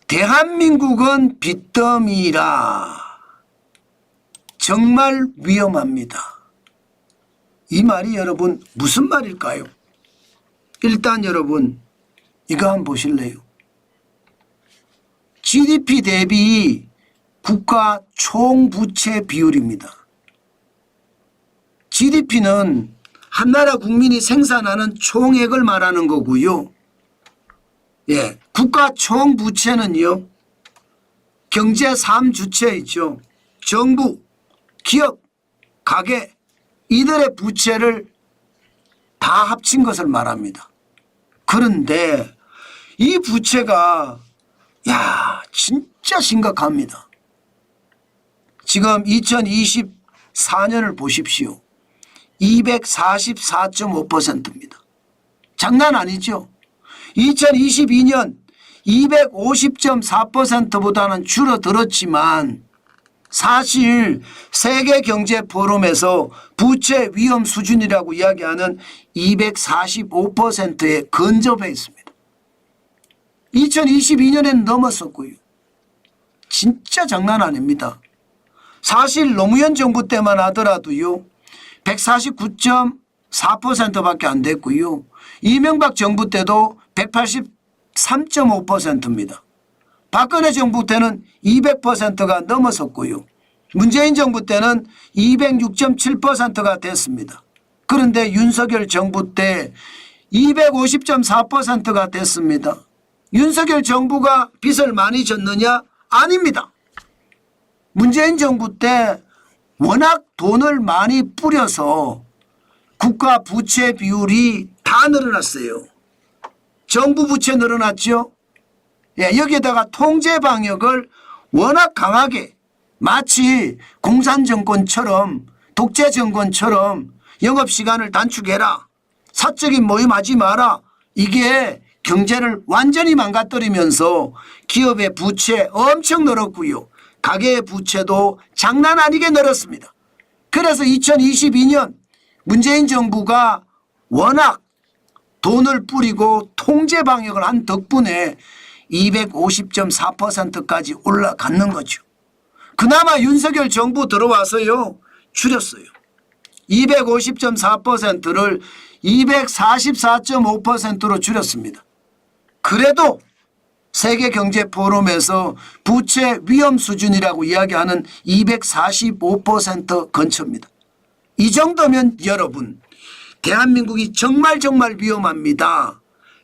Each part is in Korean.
대한민국은 빚더미라. 정말 위험합니다. 이 말이 여러분 무슨 말일까요? 일단 여러분 이거 한번 보실래요? GDP 대비 국가 총부채 비율입니다. GDP는 한 나라 국민이 생산하는 총액을 말하는 거고요. 예, 국가 총부채는요. 경제 3주체 있죠. 정부, 기업, 가계 이들의 부채를 다 합친 것을 말합니다. 그런데 이 부채가 진짜 심각합니다. 지금 2024년을 보십시오. 244.5%입니다. 장난 아니죠. 2022년 250.4%보다는 줄어들었지만 사실 세계경제포럼에서 부채 위험 수준이라고 이야기하는 245%에 근접해 있습니다. 2022년에는 넘었었고요. 진짜 장난 아닙니다. 사실 노무현 정부 때만 하더라도요. 149.4%밖에 안 됐고요. 이명박 정부 때도 183.5%입니다. 박근혜 정부 때는 200%가 넘어섰고요. 문재인 정부 때는 206.7%가 됐습니다. 그런데 윤석열 정부 때 250.4%가 됐습니다. 윤석열 정부가 빚을 많이 졌느냐? 아닙니다. 문재인 정부 때 워낙 돈을 많이 뿌려서 국가 부채 비율이 다 늘어났어요. 정부 부채 늘어났죠. 예, 여기에다가 통제 방역을 워낙 강하게 마치 공산정권처럼 독재정권처럼 영업시간을 단축해라. 사적인 모임하지 마라. 이게 경제를 완전히 망가뜨리면서 기업의 부채 엄청 늘었고요. 가계의 부채도 장난 아니게 늘었습니다. 그래서 2022년 문재인 정부가 워낙 돈을 뿌리고 통제 방역을 한 덕분에 250.4%까지 올라갔는 거죠. 그나마 윤석열 정부 들어와서요. 줄였어요. 250.4%를 244.5%로 줄였습니다. 그래도 세계경제포럼에서 부채 위험 수준이라고 이야기하는 245% 근처입니다. 이 정도면 여러분 대한민국이 정말 위험합니다.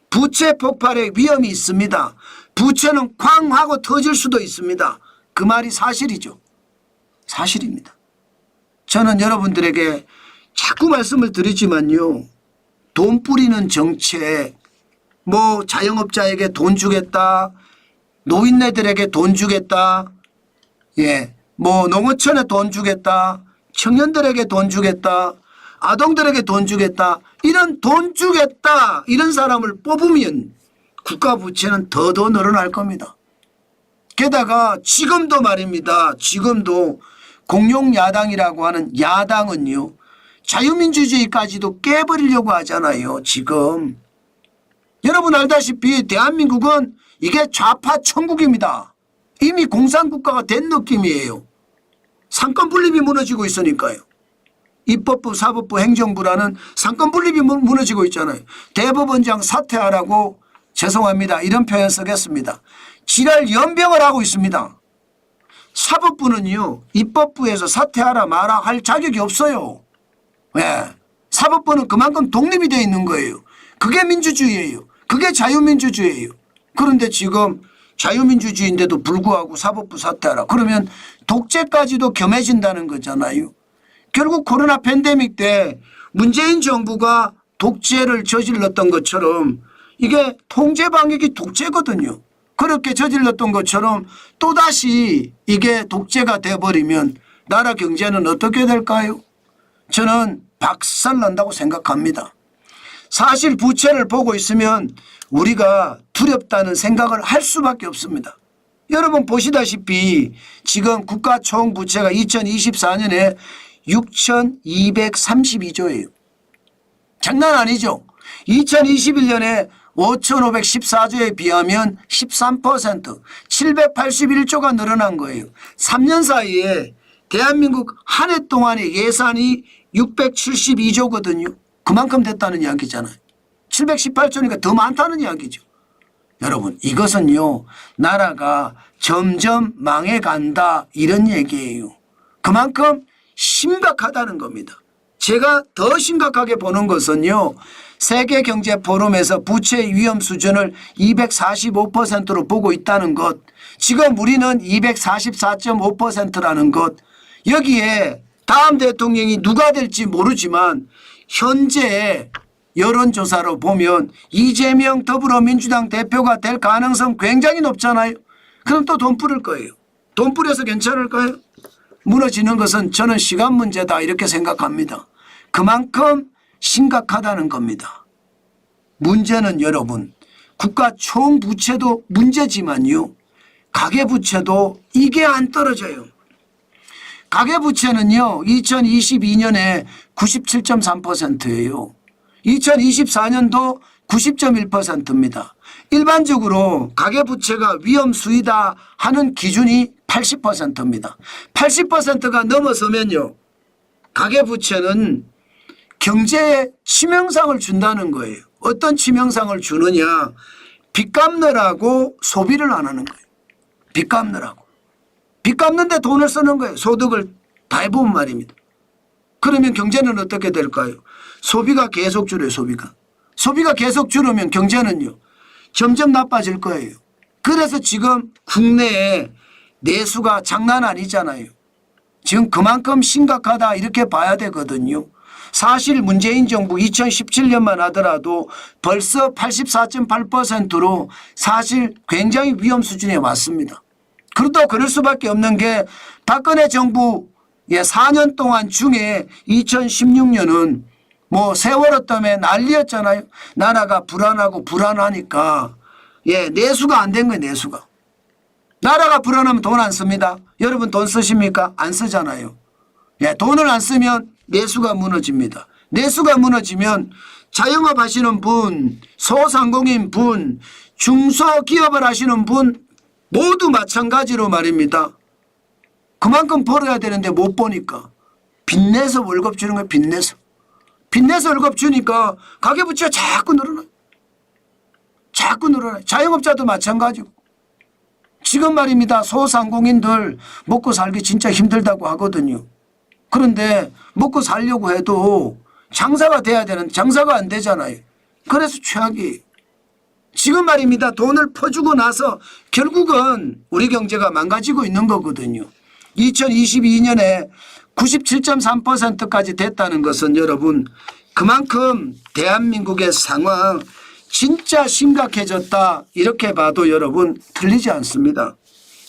부채 폭발의 위험이 있습니다. 부채는 쾅 하고 터질 수도 있습니다. 그 말이 사실이죠. 사실입니다. 저는 여러분들에게 자꾸 말씀을 드리지만요. 돈 뿌리는 정책, 자영업자에게 돈 주겠다, 노인네들에게 돈 주겠다, 농어촌에 돈 주겠다, 청년들에게 돈 주겠다, 아동들에게 돈 주겠다, 이런 돈 주겠다 이런 사람을 뽑으면 국가 부채는 더 늘어날 겁니다. 게다가 지금도 말입니다. 지금도 공룡야당이라고 하는 야당은요. 자유민주주의까지도 깨버리려고 하잖아요. 지금. 여러분 알다시피 대한민국은 이게 좌파 천국입니다. 이미 공산국가가 된 느낌이에요. 상권 분립이 무너지고 있으니까요. 입법부, 사법부, 행정부라는 상권 분립이 무너지고 있잖아요. 대법원장 사퇴하라고 죄송합니다. 이런 표현 쓰겠습니다. 지랄 연병을 하고 있습니다. 사법부는요. 입법부에서 사퇴하라 마라 할 자격이 없어요. 왜? 사법부는 그만큼 독립이 되어 있는 거예요. 그게 민주주의예요. 그게 자유민주주의예요. 그런데 지금 자유민주주의인데도 불구하고 사법부 사퇴하라. 그러면 독재까지도 겸해진다는 거잖아요. 결국 코로나 팬데믹 때 문재인 정부가 독재를 저질렀던 것처럼 이게 통제 방역이 독재거든요. 그렇게 저질렀던 것처럼 또다시 이게 독재가 돼버리면 나라 경제는 어떻게 될까요? 저는 박살난다고 생각합니다. 사실 부채를 보고 있으면 우리가 두렵다는 생각을 할 수밖에 없습니다. 여러분 보시다시피 지금 국가 총부채가 2024년에 6,232조예요. 장난 아니죠. 2021년에 5,514조에 비하면 13%, 781조가 늘어난 거예요. 3년 사이에 대한민국 한 해 동안의 예산이 672조거든요. 그만큼 됐다는 이야기잖아요. 718조니까 더 많다는 이야기죠. 여러분, 이것은요, 나라가 점점 망해간다 이런 얘기예요. 그만큼 심각하다는 겁니다. 제가 더 심각하게 보는 것은요, 세계경제포럼에서 부채 위험 수준을 245%로 보고 있다는 것, 지금 우리는 244.5%라는 것, 여기에 다음 대통령이 누가 될지 모르지만 현재 여론조사로 보면 이재명 더불어민주당 대표가 될 가능성 굉장히 높잖아요. 그럼 또 돈 뿌릴 거예요. 돈 뿌려서 괜찮을까요? 무너지는 것은 저는 시간 문제다 이렇게 생각합니다. 그만큼 심각하다는 겁니다. 문제는 여러분, 국가 총부채도 문제지만요, 가계부채도 이게 안 떨어져요. 가계부채는요 2022년에 97.3%예요. 2024년도 90.1%입니다. 일반적으로 가계부채가 위험수위다 하는 기준이 80%입니다. 80%가 넘어서면요, 가계부채는 경제에 치명상을 준다는 거예요. 어떤 치명상을 주느냐, 빚 갚느라고 소비를 안 하는 거예요. 빚 갚느라고. 빚 갚는데 돈을 쓰는 거예요. 소득을 다 해보면 말입니다. 그러면 경제는 어떻게 될까요? 소비가 계속 줄어요. 소비가 계속 줄으면 경제는요 점점 나빠질 거예요. 그래서 지금 국내에 내수가 장난 아니잖아요. 지금 그만큼 심각하다 이렇게 봐야 되거든요. 사실 문재인 정부 2017년만 하더라도 벌써 84.8%로 사실 굉장히 위험 수준에 왔습니다. 그렇다고 그럴 수밖에 없는 게 박근혜 정부 4년 동안 중에 2016년은 뭐 세월호 때문에 난리였잖아요. 나라가 불안하고 불안하니까 내수가 안 된 거예요. 내수가. 나라가 불안하면 돈 안 씁니다. 여러분 돈 쓰십니까? 안 쓰잖아요. 돈을 안 쓰면 내수가 무너집니다. 내수가 무너지면 자영업 하시는 분, 소상공인 분, 중소기업을 하시는 분 모두 마찬가지로 말입니다. 그만큼 벌어야 되는데 못 버니까 빚내서 월급 주는 거예요. 빚내서 월급 주니까 가계부채가 자꾸 늘어나요. 자영업자도 마찬가지고. 지금 말입니다. 소상공인들 먹고 살기 진짜 힘들다고 하거든요. 그런데 먹고 살려고 해도 장사가 돼야 되는데 장사가 안 되잖아요. 그래서 최악이에요. 지금 말입니다. 돈을 퍼주고 나서 결국은 우리 경제가 망가지고 있는 거거든요. 2022년에 97.3%까지 됐다는 것은 여러분 그만큼 대한민국의 상황 진짜 심각해졌다 이렇게 봐도 여러분 틀리지 않습니다.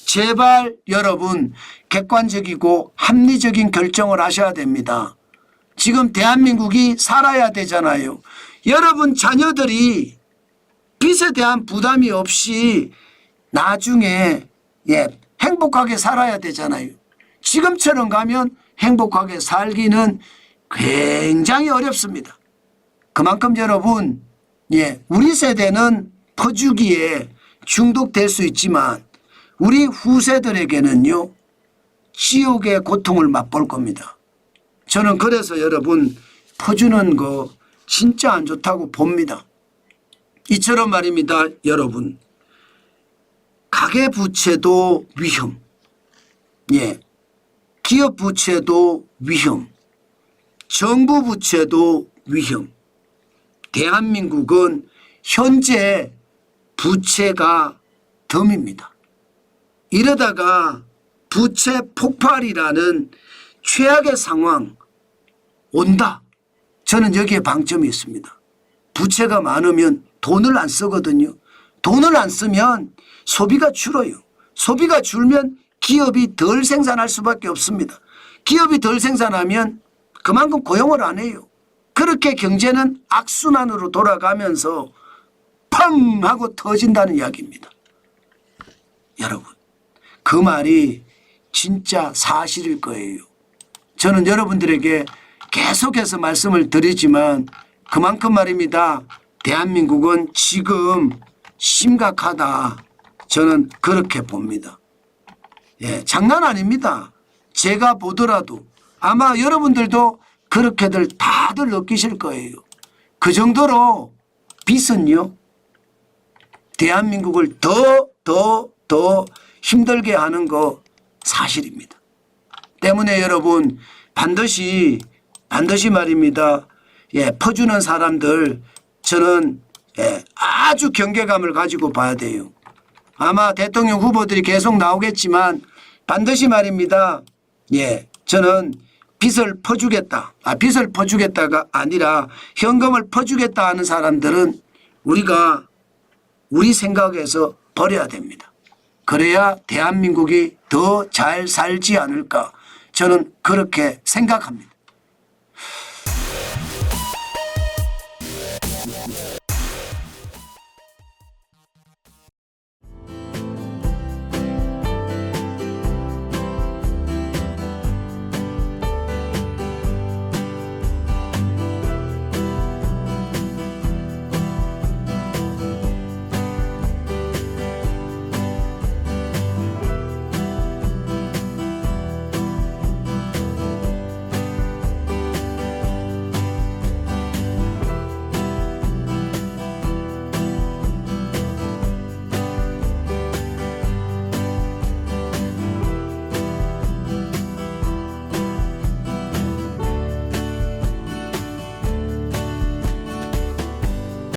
제발 여러분 객관적이고 합리적인 결정을 하셔야 됩니다. 지금 대한민국이 살아야 되잖아요. 여러분 자녀들이 빚에 대한 부담이 없이 나중에 행복하게 살아야 되잖아요. 지금처럼 가면 행복하게 살기는 굉장히 어렵습니다. 그만큼 여러분 우리 세대는 퍼주기에 중독될 수 있지만 우리 후세들에게는요 지옥의 고통을 맛볼 겁니다. 저는 그래서 여러분 퍼주는 거 진짜 안 좋다고 봅니다. 이처럼 말입니다. 여러분 가계부채도 위험, 기업부채도 위험, 정부부채도 위험. 대한민국은 현재 부채가 덤입니다. 이러다가 부채 폭발이라는 최악의 상황 온다. 저는 여기에 방점이 있습니다. 부채가 많으면 돈을 안 쓰거든요. 돈을 안 쓰면 소비가 줄어요. 소비가 줄면 기업이 덜 생산할 수밖에 없습니다. 기업이 덜 생산하면 그만큼 고용을 안 해요. 그렇게 경제는 악순환으로 돌아가면서 펑 하고 터진다는 이야기입니다. 여러분 그 말이 진짜 사실일 거예요. 저는 여러분들에게 계속해서 말씀을 드리지만 그만큼 말입니다. 대한민국은 지금 심각하다. 저는 그렇게 봅니다. 예, 장난 아닙니다. 제가 보더라도 아마 여러분들도 그렇게들 다들 느끼실 거예요. 그 정도로 빚은요, 대한민국을 더 힘들게 하는 거 사실입니다. 때문에 여러분 반드시 말입니다. 예, 퍼주는 사람들 저는 아주 경계감을 가지고 봐야 돼요. 아마 대통령 후보들이 계속 나오겠지만 반드시 말입니다. 예, 저는 빚을 퍼주겠다. 빚을 퍼주겠다가 아니라 현금을 퍼주겠다 하는 사람들은 우리가 우리 생각에서 버려야 됩니다. 그래야 대한민국이 더 잘 살지 않을까. 저는 그렇게 생각합니다.